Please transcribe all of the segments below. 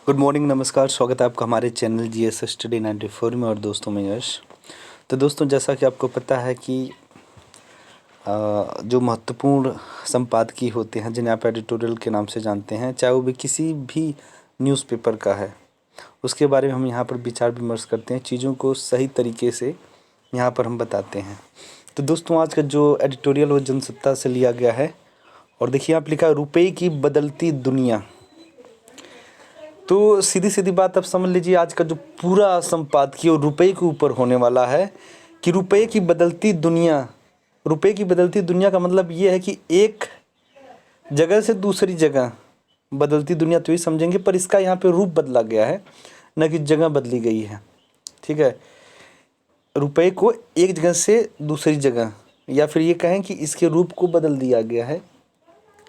Good morning, नमस्कार। स्वागत है आपका हमारे चैनल जीएस स्टडी 94 में। और दोस्तों, मैं यश। तो दोस्तों, जैसा कि आपको पता है कि जो महत्वपूर्ण संपादकीय होते हैं जिन्हें आप एडिटोरियल के नाम से जानते हैं, चाहे वो भी किसी भी न्यूज़पेपर का है, उसके बारे में हम यहाँ पर विचार विमर्श करते हैं। चीज़ों को सही तरीके से यहाँ पर हम बताते हैं। तो दोस्तों, आज का जो एडिटोरियल वो जनसत्ता से लिया गया है। और देखिए, आप लिखा है रुपये की बदलती दुनिया। तो सीधी सीधी बात आप समझ लीजिए, आज का जो पूरा संपादकीय और रुपये के ऊपर होने वाला है कि रुपये की बदलती दुनिया। रुपये की बदलती दुनिया का मतलब ये है कि एक जगह से दूसरी जगह बदलती दुनिया तो ही समझेंगे, पर इसका यहाँ पे रूप बदला गया है, न कि जगह बदली गई है। ठीक है, रुपये को एक जगह से दूसरी जगह, या फिर ये कहें कि इसके रूप को बदल दिया गया है।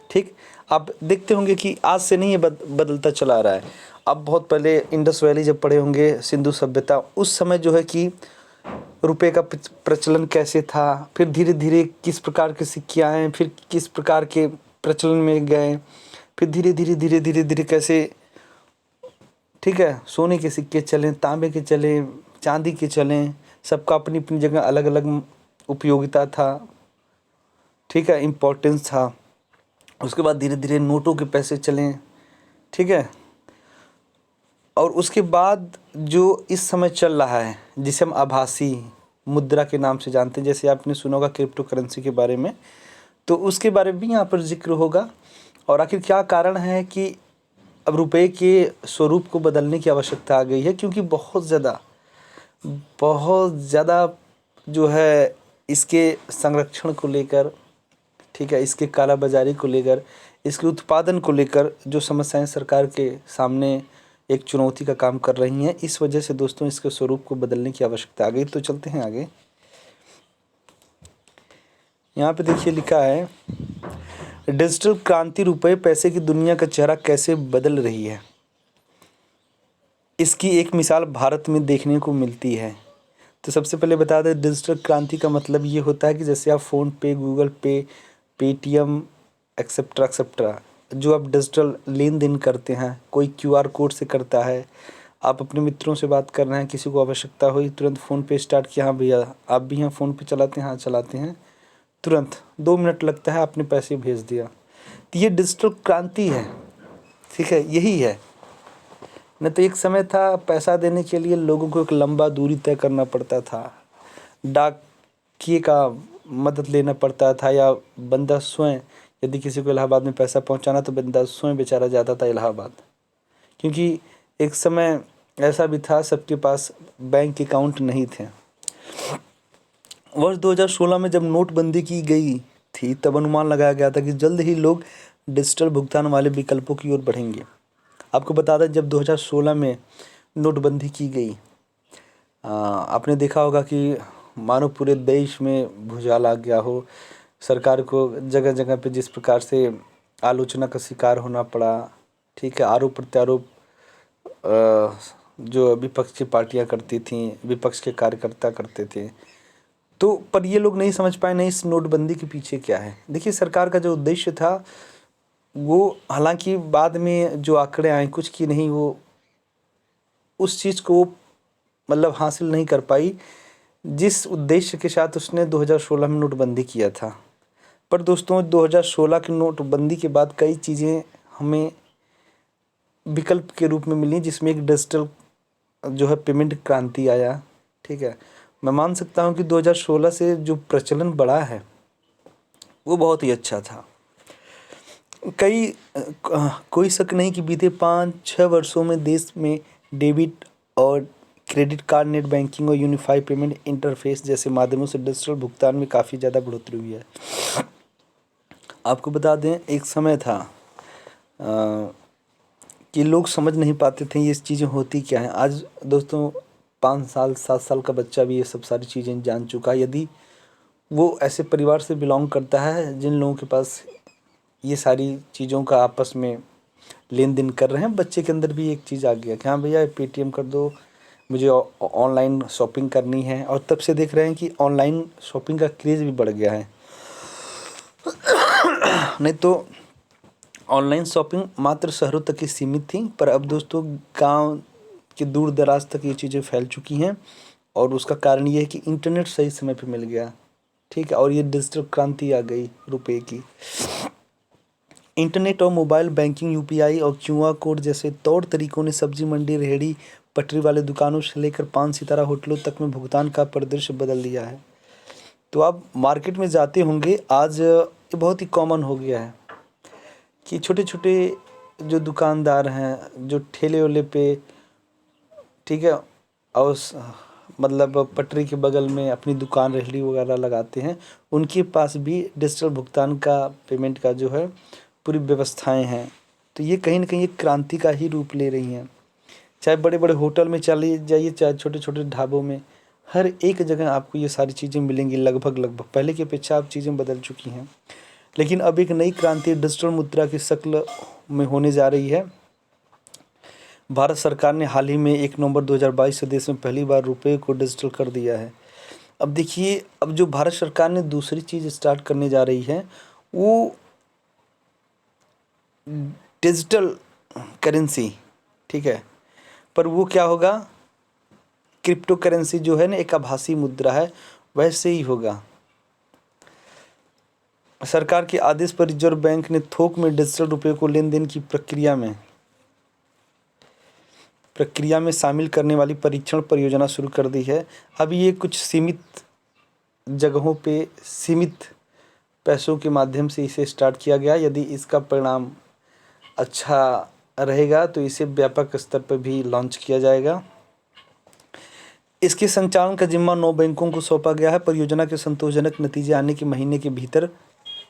ठीक, आप देखते होंगे कि आज से नहीं ये बदलता चला आ रहा है। अब बहुत पहले इंडस वैली जब पढ़े होंगे, सिंधु सभ्यता, उस समय जो है कि रुपए का प्रचलन कैसे था, फिर धीरे धीरे किस प्रकार के सिक्के आए, फिर किस प्रकार के प्रचलन में गए, फिर धीरे धीरे धीरे धीरे धीरे कैसे, ठीक है, सोने के सिक्के चले, तांबे के चले, चांदी के चले, सबका अपनी अपनी जगह अलग अलग उपयोगिता था। ठीक है, इम्पोर्टेंस था। उसके बाद धीरे धीरे नोटों के पैसे चले। ठीक है, और उसके बाद जो इस समय चल रहा है जिसे हम आभासी मुद्रा के नाम से जानते हैं, जैसे आपने सुना होगा क्रिप्टो करेंसी के बारे में, तो उसके बारे में भी यहाँ पर जिक्र होगा। और आखिर क्या कारण है कि अब रुपए के स्वरूप को बदलने की आवश्यकता आ गई है, क्योंकि बहुत ज़्यादा जो है इसके संरक्षण को लेकर, ठीक है, इसके कालाबाजारी को लेकर, इसके उत्पादन को लेकर जो समस्याएं सरकार के सामने एक चुनौती का काम कर रही हैं, इस वजह से दोस्तों इसके स्वरूप को बदलने की आवश्यकता आ गई। तो चलते हैं आगे। यहाँ पे देखिए लिखा है, डिजिटल क्रांति रुपए पैसे की दुनिया का चेहरा कैसे बदल रही है। इसकी एक मिसाल भारत में देखने को मिलती है। तो सबसे पहले बता दें, डिजिटल क्रांति का मतलब ये होता है कि जैसे आप फ़ोन पे, गूगल पे, पेटीएम एक्सेट्रा एक्सेट्रा, जो आप डिजिटल लेन देन करते हैं, कोई क्यूआर कोड से करता है। आप अपने मित्रों से बात कर रहे हैं, किसी को आवश्यकता हुई, तुरंत फ़ोन पे स्टार्ट किया, हाँ भैया आप भी यहाँ फ़ोन पे चलाते हैं, हाँ चलाते हैं, तुरंत 2 मिनट लगता है, आपने पैसे भेज दिया। तो ये डिजिटल क्रांति है। ठीक है, यही है। नहीं तो एक समय था, पैसा देने के लिए लोगों को एक लंबा दूरी तय करना पड़ता था, डाकिए का मदद लेना पड़ता था, या बंदा स्वयं, यदि किसी को इलाहाबाद में पैसा पहुंचाना तो बंदा स्वयं बेचारा जाता था इलाहाबाद, क्योंकि एक समय ऐसा भी था सबके पास बैंक अकाउंट नहीं थे। वर्ष 2016 में जब नोटबंदी की गई थी, तब अनुमान लगाया गया था कि जल्द ही लोग डिजिटल भुगतान वाले विकल्पों की ओर बढ़ेंगे। आपको बता दें, जब 2016 में नोटबंदी की गई, आपने देखा होगा कि मानो पूरे देश में भूचाल आ गया हो। सरकार को जगह जगह पे जिस प्रकार से आलोचना का शिकार होना पड़ा, ठीक है, आरोप प्रत्यारोप जो विपक्ष की पार्टियां करती थीं, विपक्ष के कार्यकर्ता करते थे, तो पर ये लोग नहीं समझ पाए नहीं इस नोटबंदी के पीछे क्या है। देखिए, सरकार का जो उद्देश्य था वो, हालांकि बाद में जो आंकड़े आए कुछ की नहीं, वो उस चीज़ को मतलब हासिल नहीं कर पाई जिस उद्देश्य के साथ उसने 2016 में नोटबंदी किया था। पर दोस्तों, 2016 की नोटबंदी के बाद कई चीज़ें हमें विकल्प के रूप में मिली, जिसमें एक डिजिटल जो है पेमेंट क्रांति आया। ठीक है, मैं मान सकता हूँ कि 2016 से जो प्रचलन बढ़ा है वो बहुत ही अच्छा था। कोई शक नहीं कि बीते 5-6 वर्षों में देश में डेबिट और क्रेडिट कार्ड, नेट बैंकिंग और यूनिफाइड पेमेंट इंटरफेस जैसे माध्यमों से डिजिटल भुगतान में काफ़ी ज़्यादा बढ़ोतरी हुई है। आपको बता दें, एक समय था कि लोग समझ नहीं पाते थे ये चीज़ें होती क्या हैं। आज दोस्तों 5 साल 7 साल का बच्चा भी ये सब सारी चीज़ें जान चुका है, यदि वो ऐसे परिवार से बिलोंग करता है जिन लोगों के पास ये सारी चीज़ों का आपस में लेन देन कर रहे हैं। बच्चे के अंदर भी एक चीज़ आ गया कि हाँ भैया पेटीएम कर दो, मुझे ऑनलाइन शॉपिंग करनी है। और तब से देख रहे हैं कि ऑनलाइन शॉपिंग का क्रेज़ भी बढ़ गया है। नहीं तो ऑनलाइन शॉपिंग मात्र शहरों तक ही सीमित थी, पर अब दोस्तों गांव के दूर दराज तक ये चीज़ें फैल चुकी हैं। और उसका कारण ये है कि इंटरनेट सही समय पे मिल गया, ठीक है, और ये डिजिटल क्रांति आ गई रुपए की। इंटरनेट और मोबाइल बैंकिंग, यूपीआई और क्यूआर कोड जैसे तौर तरीकों ने सब्जी मंडी, रेहड़ी, पटरी वाले दुकानों से लेकर 5 सितारा होटलों तक में भुगतान का परिदृश्य बदल दिया है। तो आप मार्केट में जाते होंगे, आज ये बहुत ही कॉमन हो गया है कि छोटे छोटे जो दुकानदार हैं, जो ठेले वेले पे, ठीक है, और मतलब पटरी के बगल में अपनी दुकान, रेहड़ी वगैरह लगाते हैं, उनके पास भी डिजिटल भुगतान का, पेमेंट का जो है पूरी व्यवस्थाएं हैं। तो ये कहीं ना कहीं एक क्रांति का ही रूप ले रही हैं। चाहे बड़े बड़े होटल में चले जाइए, चाहे छोटे छोटे ढाबों में, हर एक जगह आपको ये सारी चीज़ें मिलेंगी। लगभग पहले की अपेक्षा अब चीज़ें बदल चुकी हैं। लेकिन अब एक नई क्रांति डिजिटल मुद्रा की शक्ल में होने जा रही है। भारत सरकार ने हाल ही में 1 नवंबर 2022 से देश में पहली बार रुपए को डिजिटल कर दिया है। अब देखिए, अब जो भारत सरकार ने दूसरी चीज़ स्टार्ट करने जा रही है, वो डिजिटल करेंसी, ठीक है, पर वो क्या होगा, क्रिप्टो करेंसी जो है ना, एक आभासी मुद्रा है, वैसे ही होगा। सरकार के आदेश पर रिजर्व बैंक ने थोक में डिजिटल रुपए को लेन देन की प्रक्रिया में शामिल करने वाली परीक्षण परियोजना शुरू कर दी है। अभी ये कुछ सीमित जगहों पे, सीमित पैसों के माध्यम से इसे स्टार्ट किया गया। यदि इसका परिणाम अच्छा रहेगा तो इसे व्यापक स्तर पर भी लॉन्च किया जाएगा। इसके संचालन का जिम्मा 9 बैंकों को सौंपा गया है। परियोजना के संतोषजनक नतीजे आने के महीने के भीतर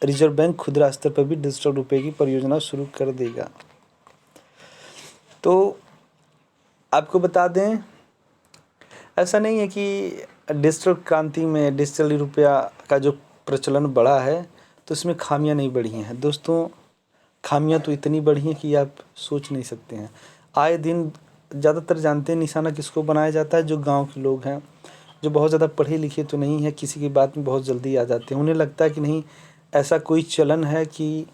रिजर्व बैंक खुदरा स्तर पर भी डिजिटल रुपए की परियोजना शुरू कर देगा। तो आपको बता दें, ऐसा नहीं है कि डिजिटल क्रांति में डिजिटल रुपया का जो प्रचलन बढ़ा है तो इसमें खामियां नहीं बढ़ी हैं। दोस्तों, खामियां तो इतनी बढ़ी हैं कि आप सोच नहीं सकते हैं। आए दिन ज़्यादातर जानते हैं निशाना किसको बनाया जाता है, जो गांव के लोग हैं, जो बहुत ज़्यादा पढ़े लिखे तो नहीं है, किसी की बात में बहुत जल्दी आ जाते हैं। उन्हें लगता है कि नहीं, ऐसा कोई चलन है कि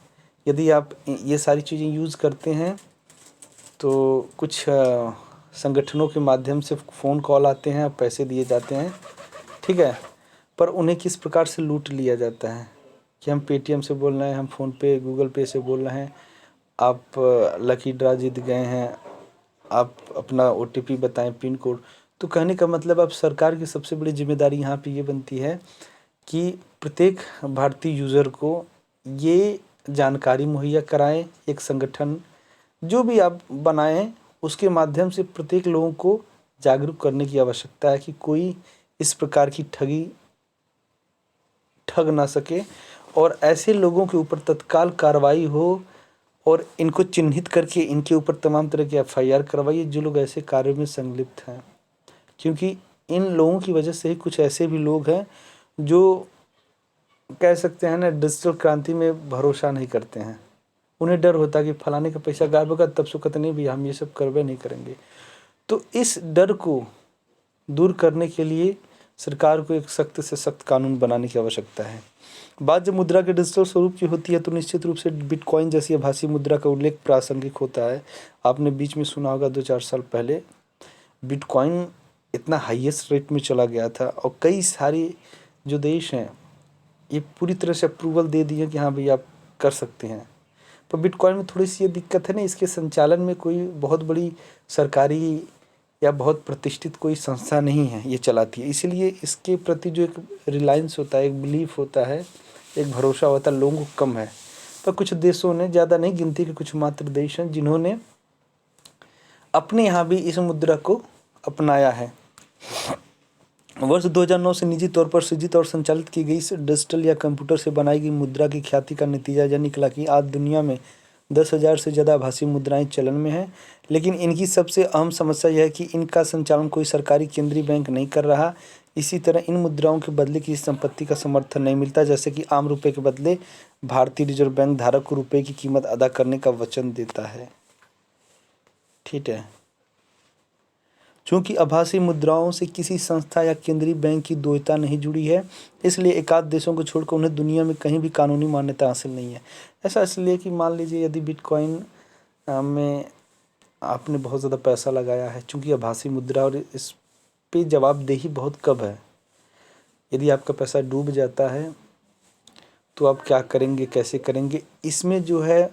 यदि आप ये सारी चीज़ें यूज़ करते हैं तो कुछ संगठनों के माध्यम से फ़ोन कॉल आते हैं, पैसे दिए जाते हैं, ठीक है, पर उन्हें किस प्रकार से लूट लिया जाता है कि हम पेटीएम से बोल रहे हैं, हम फ़ोनपे, गूगल पे से बोल रहे हैं, आप लकी ड्रा जीत गए हैं, आप अपना ओटीपी बताएं, पिन कोड। तो कहने का मतलब, अब सरकार की सबसे बड़ी जिम्मेदारी यहाँ पे ये बनती है कि प्रत्येक भारतीय यूज़र को ये जानकारी मुहैया कराएं। एक संगठन जो भी आप बनाएं, उसके माध्यम से प्रत्येक लोगों को जागरूक करने की आवश्यकता है कि कोई इस प्रकार की ठग ना सके, और ऐसे लोगों के ऊपर तत्काल कार्रवाई हो और इनको चिन्हित करके इनके ऊपर तमाम तरह की एफआईआर करवाइए जो लोग ऐसे कार्यों में संलिप्त हैं। क्योंकि इन लोगों की वजह से ही कुछ ऐसे भी लोग हैं जो कह सकते हैं ना, डिजिटल क्रांति में भरोसा नहीं करते हैं। उन्हें डर होता है कि फलाने का पैसा गायब होगा, तब सुकत नहीं भी, हम ये सब करवे नहीं करेंगे। तो इस डर को दूर करने के लिए सरकार को एक सख्त से सख्त कानून बनाने की आवश्यकता है। बात जब मुद्रा के डिजिटल स्वरूप की होती है तो निश्चित रूप से बिटकॉइन जैसी आभासी मुद्रा का उल्लेख प्रासंगिक होता है। आपने बीच में सुना होगा 2-4 साल पहले बिटकॉइन इतना हाईएस्ट रेट में चला गया था, और कई सारे जो देश हैं ये पूरी तरह से अप्रूवल दे दिए कि हाँ भाई आप कर सकते हैं। पर बिटकॉइन में थोड़ी सी ये दिक्कत है ना, इसके संचालन में कोई बहुत बड़ी सरकारी या बहुत प्रतिष्ठित कोई संस्था नहीं है ये चलाती है, इसलिए इसके प्रति जो एक रिलायंस होता है, एक बिलीफ होता है, एक भरोसा होता है, लोगों को कम है। पर कुछ देशों ने, ज़्यादा नहीं, गिनती के कुछ मात्र देश हैं जिन्होंने अपने यहाँ भी इस मुद्रा को अपनाया है। वर्ष 2009 से निजी तौर पर सृजित और संचालित की गई इस डिजिटल या कंप्यूटर से बनाई गई मुद्रा की ख्याति का नतीजा यह निकला कि आज दुनिया में 10,000 से ज़्यादा आभासी मुद्राएं चलन में हैं। लेकिन इनकी सबसे अहम समस्या यह है कि इनका संचालन कोई सरकारी केंद्रीय बैंक नहीं कर रहा। इसी तरह इन मुद्राओं के बदले किसी संपत्ति का समर्थन नहीं मिलता, जैसे कि आम रुपये के बदले भारतीय रिजर्व बैंक धारक को रुपये की कीमत अदा करने का वचन देता है। ठीक है, क्योंकि आभासी मुद्राओं से किसी संस्था या केंद्रीय बैंक की द्वैता नहीं जुड़ी है, इसलिए एकाध देशों को छोड़कर उन्हें दुनिया में कहीं भी कानूनी मान्यता हासिल नहीं है। ऐसा इसलिए कि मान लीजिए यदि बिटकॉइन में आपने बहुत ज़्यादा पैसा लगाया है, चूँकि आभासी मुद्रा और इस पे जवाबदेही बहुत कम है। यदि आपका पैसा डूब जाता है तो आप क्या करेंगे, कैसे करेंगे, इसमें जो है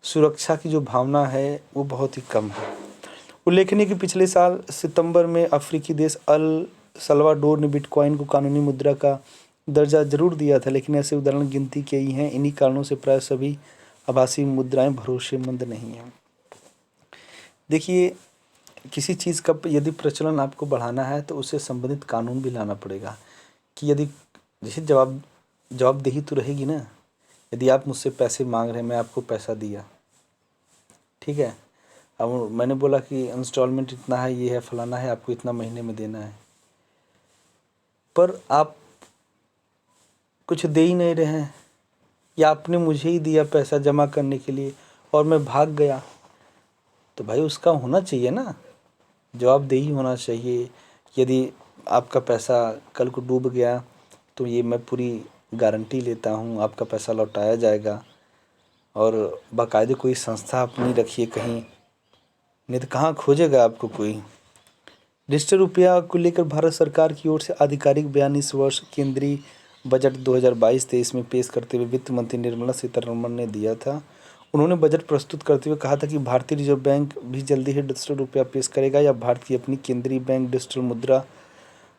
सुरक्षा की जो भावना है वो बहुत ही कम है। उल्लेखनीय कि पिछले साल सितंबर में अफ्रीकी देश अल सल्वाडोर ने बिटकॉइन को कानूनी मुद्रा का दर्जा जरूर दिया था, लेकिन ऐसे उदाहरण गिनती के ही हैं। इन्हीं कारणों से प्राय सभी आभासी मुद्राएं भरोसेमंद नहीं हैं। देखिए, किसी चीज़ का यदि प्रचलन आपको बढ़ाना है तो उससे संबंधित कानून भी लाना पड़ेगा कि यदि जैसे जवाबदेही तो रहेगी ना। यदि आप मुझसे पैसे मांग रहे हैं, मैं आपको पैसा दिया, ठीक है, अब मैंने बोला कि इंस्टॉलमेंट इतना है, ये है, फलाना है, आपको इतना महीने में देना है, पर आप कुछ दे ही नहीं रहे हैं, या आपने मुझे ही दिया पैसा जमा करने के लिए और मैं भाग गया, तो भाई उसका होना चाहिए ना, जवाबदेही होना चाहिए। यदि आपका पैसा कल को डूब गया तो ये मैं पूरी गारंटी लेता हूँ, आपका पैसा लौटाया जाएगा। और बाकायदे कोई संस्था अपनी रखिए कहीं, नहीं तो कहाँ खोजेगा आपको कोई। डिजिटल रुपया को लेकर भारत सरकार की ओर से आधिकारिक बयान इस वर्ष केंद्रीय बजट 2022-23 में पेश करते हुए वित्त मंत्री निर्मला सीतारमण ने दिया था। उन्होंने बजट प्रस्तुत करते हुए कहा था कि भारतीय रिजर्व बैंक भी जल्दी ही डिजिटल रुपया पेश करेगा या भारत की अपनी केंद्रीय बैंक डिजिटल मुद्रा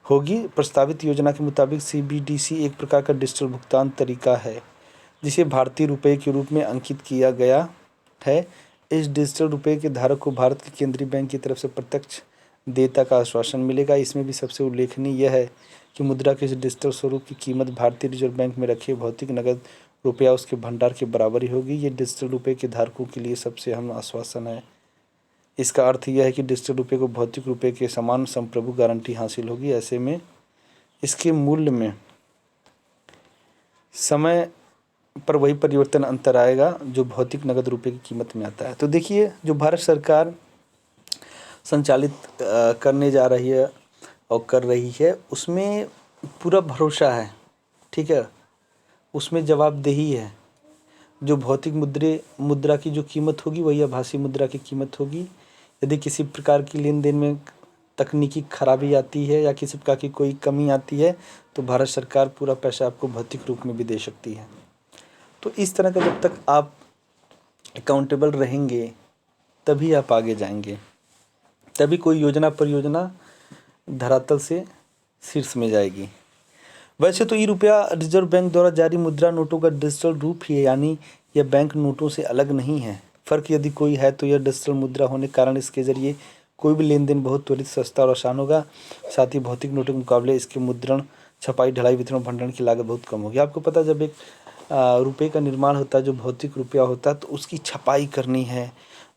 होगी। प्रस्तावित योजना के मुताबिक CBDC एक प्रकार का डिजिटल भुगतान तरीका है जिसे भारतीय रुपये के रूप में अंकित किया गया है। इस डिजिटल रुपये के धारक को भारत के केंद्रीय बैंक की तरफ से प्रत्यक्ष देयता का आश्वासन मिलेगा। इसमें भी सबसे उल्लेखनीय यह है कि मुद्रा के इस डिजिटल स्वरूप की कीमत भारतीय रिजर्व बैंक में रखे भौतिक नकद रुपया उसके भंडार के बराबर ही होगी। ये डिजिटल रुपये के धारकों के लिए सबसे अहम आश्वासन है। इसका अर्थ यह है कि डिजिटल रुपये को भौतिक रुपये के समान संप्रभु गारंटी हासिल होगी। ऐसे में इसके मूल्य में समय पर वही परिवर्तन अंतर आएगा जो भौतिक नकद रुपये की कीमत में आता है। तो देखिए, जो भारत सरकार संचालित करने जा रही है और कर रही है उसमें पूरा भरोसा है, ठीक है, उसमें जवाबदेही है। जो भौतिक मुद्रा की जो कीमत होगी वही आभासी मुद्रा की कीमत होगी। यदि किसी प्रकार की लेन देन में तकनीकी खराबी आती है या किसी प्रकार की कोई कमी आती है तो भारत सरकार पूरा पैसा आपको भौतिक रूप में भी दे सकती है। तो इस तरह का जब तक आप अकाउंटेबल रहेंगे तभी आप आगे जाएंगे, तभी कोई योजना परियोजना धरातल से शीर्ष में जाएगी। वैसे तो ई-रुपया रिजर्व बैंक द्वारा जारी मुद्रा नोटों का डिजिटल रूप ही है, यानी यह बैंक नोटों से अलग नहीं है। फ़र्क यदि कोई है तो यह डिजिटल मुद्रा होने के कारण इसके ज़रिए कोई भी लेन देन बहुत त्वरित, सस्ता और आसान होगा। साथ ही भौतिक नोटों के मुकाबले इसके मुद्रण, छपाई, ढलाई, वितरण, भंडारण की लागत बहुत कम होगी। आपको पता है जब एक रुपये का निर्माण होता है, जो भौतिक रुपया होता है, तो उसकी छपाई करनी है,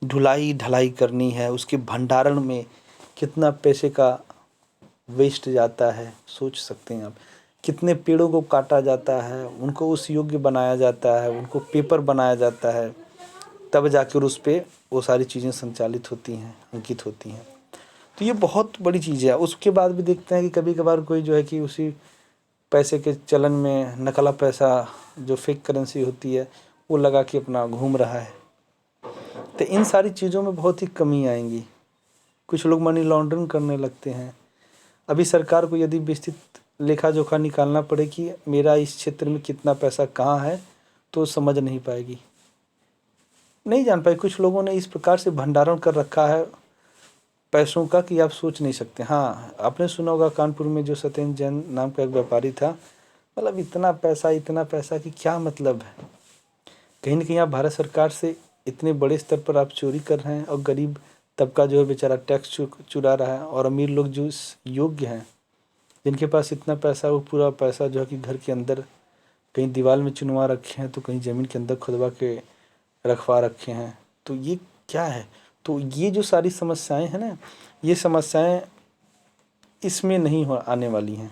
ढुलाई ढलाई करनी है, उसके भंडारण में कितना पैसे का वेस्ट जाता है, सोच सकते हैं आप। कितने पेड़ों को काटा जाता है, उनको उस योग्य बनाया जाता है, उनको पेपर बनाया जाता है, तब जाकर उस पर वो सारी चीज़ें संचालित होती हैं, अंकित होती हैं। तो ये बहुत बड़ी चीज़ है। उसके बाद भी देखते हैं कि कभी कभार कोई जो है कि उसी पैसे के चलन में नकला पैसा, जो फेक करेंसी होती है, वो लगा के अपना घूम रहा है। तो इन सारी चीज़ों में बहुत ही कमी आएंगी। कुछ लोग मनी लॉन्ड्रिंग करने लगते हैं। अभी सरकार को यदि विस्तृत लेखा जोखा निकालना पड़े कि मेरा इस क्षेत्र में कितना पैसा कहाँ है, तो समझ नहीं पाएगी, नहीं जान पाए। कुछ लोगों ने इस प्रकार से भंडारण कर रखा है पैसों का कि आप सोच नहीं सकते। हाँ, आपने सुना होगा कानपुर में जो सत्येंद्र जैन नाम का एक व्यापारी था, मतलब इतना पैसा कि क्या मतलब है। कहीं ना कहीं आप भारत सरकार से इतने बड़े स्तर पर आप चोरी कर रहे हैं और गरीब तबका जो है बेचारा टैक्स चुरा रहा है, और अमीर लोग जो योग्य हैं, जिनके पास इतना पैसा, वो पूरा पैसा जो है कि घर के अंदर कहीं दीवार में चुनवा रखे हैं, तो कहीं ज़मीन के अंदर खुदवा के रखवा रखे हैं। तो ये क्या है? तो ये जो सारी समस्याएं हैं ना, ये समस्याएं इसमें नहीं आने वाली हैं।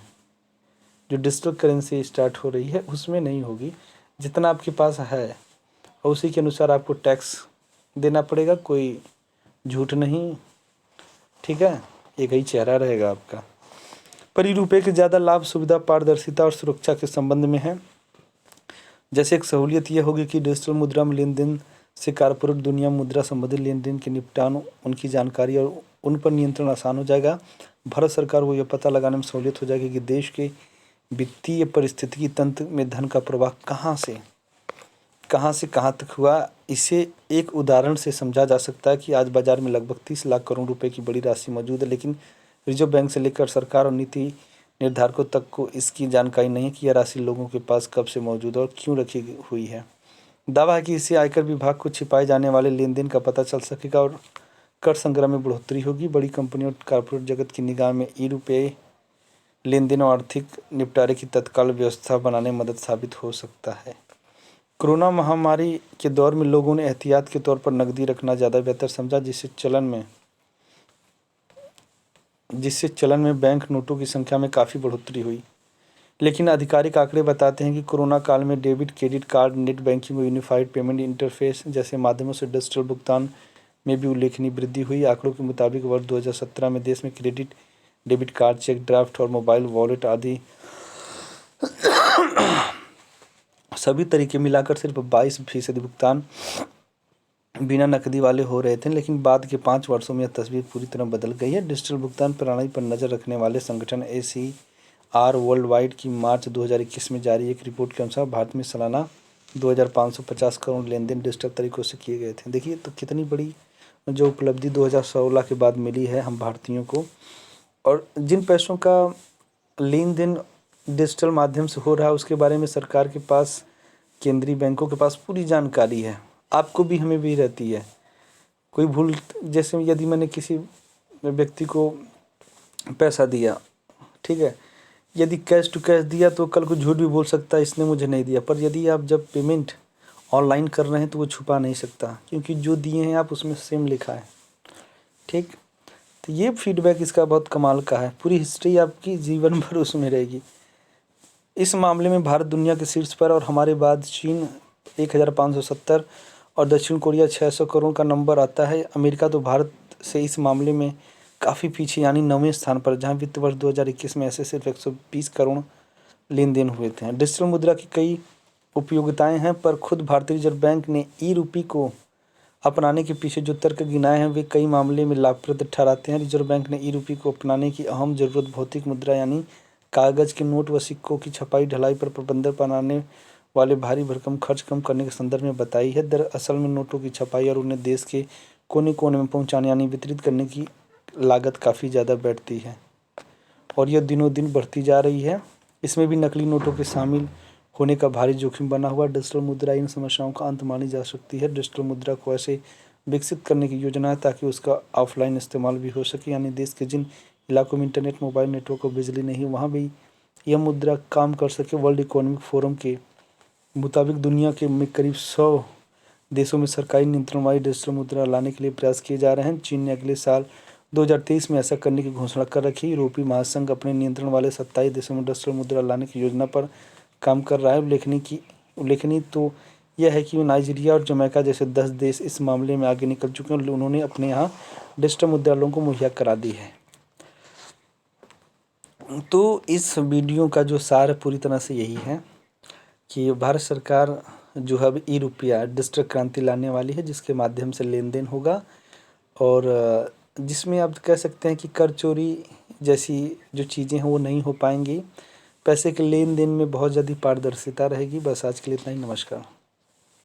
जो डिजिटल करेंसी स्टार्ट हो रही है उसमें नहीं होगी। जितना आपके पास है और उसी के अनुसार आपको टैक्स देना पड़ेगा, कोई झूठ नहीं, ठीक है। एक ही चेहरा रहेगा आपका। पर ई रुपये के ज़्यादा लाभ सुविधा, पारदर्शिता और सुरक्षा के संबंध में है। जैसे एक सहूलियत यह होगी कि डिजिटल मुद्रा में लेन देन से कॉर्पोरेट दुनिया मुद्रा संबंधित लेन देन के निपटान, उनकी जानकारी और उन पर नियंत्रण आसान हो जाएगा। भारत सरकार को यह पता लगाने में सहूलियत हो जाएगी कि देश के वित्तीय पारिस्थितिकी तंत्र में धन का प्रवाह कहाँ से कहाँ तक हुआ। इसे एक उदाहरण से समझा जा सकता है कि आज बाजार में लगभग 30 लाख करोड़ रुपए की बड़ी राशि मौजूद है, लेकिन रिजर्व बैंक से लेकर सरकार और नीति निर्धारकों तक को इसकी जानकारी नहीं है कि यह राशि लोगों के पास कब से मौजूद है और क्यों रखी हुई है। दावा है कि इससे आयकर विभाग को छिपाए जाने वाले लेन देन का पता चल सकेगा और कर संग्रह में बढ़ोतरी होगी। बड़ी कंपनियों और कॉर्पोरेट जगत की निगाह में ई रुपये लेन देन और आर्थिक निपटारे की तत्काल व्यवस्था बनाने में मदद साबित हो सकता है। कोरोना महामारी के दौर में लोगों ने एहतियात के तौर पर नकदी रखना ज़्यादा बेहतर समझा, जिससे चलन में बैंक नोटों की संख्या में काफ़ी बढ़ोतरी हुई। लेकिन आधिकारिक आंकड़े बताते हैं कि कोरोना काल में debit, credit card, net banking और यूनिफाइड पेमेंट इंटरफेस जैसे माध्यमों से डिजिटल भुगतान में भी उल्लेखनीय वृद्धि हुई। आंकड़ों के मुताबिक वर्ष 2017 में देश में credit, debit card, cheque draft और मोबाइल वॉलेट आदि सभी तरीके मिलाकर सिर्फ 22% भुगतान बिना नकदी वाले हो रहे थे। लेकिन बाद के 5 वर्षों में यह तस्वीर पूरी तरह बदल गई है। डिजिटल भुगतान प्रणाली पर नज़र रखने वाले संगठन ACR वर्ल्ड वाइड की मार्च 2021 में जारी एक रिपोर्ट के अनुसार भारत में सालाना 2550 करोड़ लेन देन डिजिटल तरीकों से किए गए थे। देखिए तो कितनी बड़ी जो उपलब्धि 2016 के बाद मिली है हम भारतीयों को। और जिन पैसों का लेन देन डिजिटल माध्यम से हो रहा है उसके बारे में सरकार के पास, केंद्रीय बैंकों के पास पूरी जानकारी है। आपको भी, हमें भी रहती है। कोई भूल, जैसे यदि मैंने किसी व्यक्ति को पैसा दिया, ठीक है, यदि कैश टू कैश दिया तो कल को झूठ भी बोल सकता है इसने मुझे नहीं दिया। पर यदि आप जब पेमेंट ऑनलाइन कर रहे हैं तो वो छुपा नहीं सकता, क्योंकि जो दिए हैं आप उसमें सेम लिखा है। ठीक, तो ये फीडबैक इसका बहुत कमाल का है। पूरी हिस्ट्री आपकी जीवन भर उसमें रहेगी। इस मामले में भारत दुनिया के शीर्ष पर और हमारे बाद चीन 1570 और दक्षिण कोरिया 600 करोड़ का नंबर आता है। अमेरिका तो भारत से इस मामले में काफ़ी पीछे, यानी 9वें स्थान पर, जहां वित्त वर्ष 2021 में ऐसे सिर्फ 120 करोड़ लेन देन हुए थे। डिजिटल मुद्रा की कई उपयोगिताएं हैं, पर खुद भारतीय रिजर्व बैंक ने ई रुपये को अपनाने के पीछे जो तर्क गिनाए हैं वे कई मामले में लाभप्रद ठहराते हैं। रिजर्व बैंक ने ई रुपये को अपनाने की अहम ज़रूरत भौतिक मुद्रा यानी कागज़ के नोट व सिक्कों की छपाई ढलाई पर प्रतिबंध बनाने वाले भारी भरकम खर्च कम करने के संदर्भ में बताई है। दरअसल में नोटों की छपाई और उन्हें देश के कोने कोने में पहुंचाने यानी वितरित करने की लागत काफ़ी ज़्यादा बैठती है और यह दिनों दिन बढ़ती जा रही है। इसमें भी नकली नोटों के शामिल होने का भारी जोखिम बना हुआ। डिजिटल मुद्रा इन समस्याओं का अंत मानी जा सकती है। डिजिटल मुद्रा को ऐसे विकसित करने की योजना है ताकि उसका ऑफलाइन इस्तेमाल भी हो सके, यानी देश के जिन इलाकों में इंटरनेट, मोबाइल नेटवर्क और बिजली नहीं, वहाँ भी यह मुद्रा काम कर सके। वर्ल्ड इकोनॉमिक फोरम के मुताबिक दुनिया के में करीब 100 देशों में सरकारी नियंत्रण वाली डिजिटल मुद्रा लाने के लिए प्रयास किए जा रहे हैं। चीन ने अगले साल 2023 में ऐसा करने की घोषणा कर रखी। यूरोपीय महासंघ अपने नियंत्रण वाले 27 देशों में डिजिटल मुद्रा लाने की योजना पर काम कर रहा है। उल्लेखनीय तो यह है कि नाइजीरिया और जमैका जैसे 10 देश इस मामले में आगे निकल चुके हैं और उन्होंने अपने यहाँ डिजिटल मुद्रा लोगों को मुहैया करा दी है। तो इस वीडियो का जो सार पूरी तरह से यही है कि भारत सरकार जो है अब ई रुपया डिजिटल क्रांति लाने वाली है, जिसके माध्यम से लेन देन होगा और जिसमें आप कह सकते हैं कि कर चोरी जैसी जो चीज़ें हैं वो नहीं हो पाएंगी। पैसे के लेन देन में बहुत ज़्यादा पारदर्शिता रहेगी। बस आज के लिए इतना ही। नमस्कार।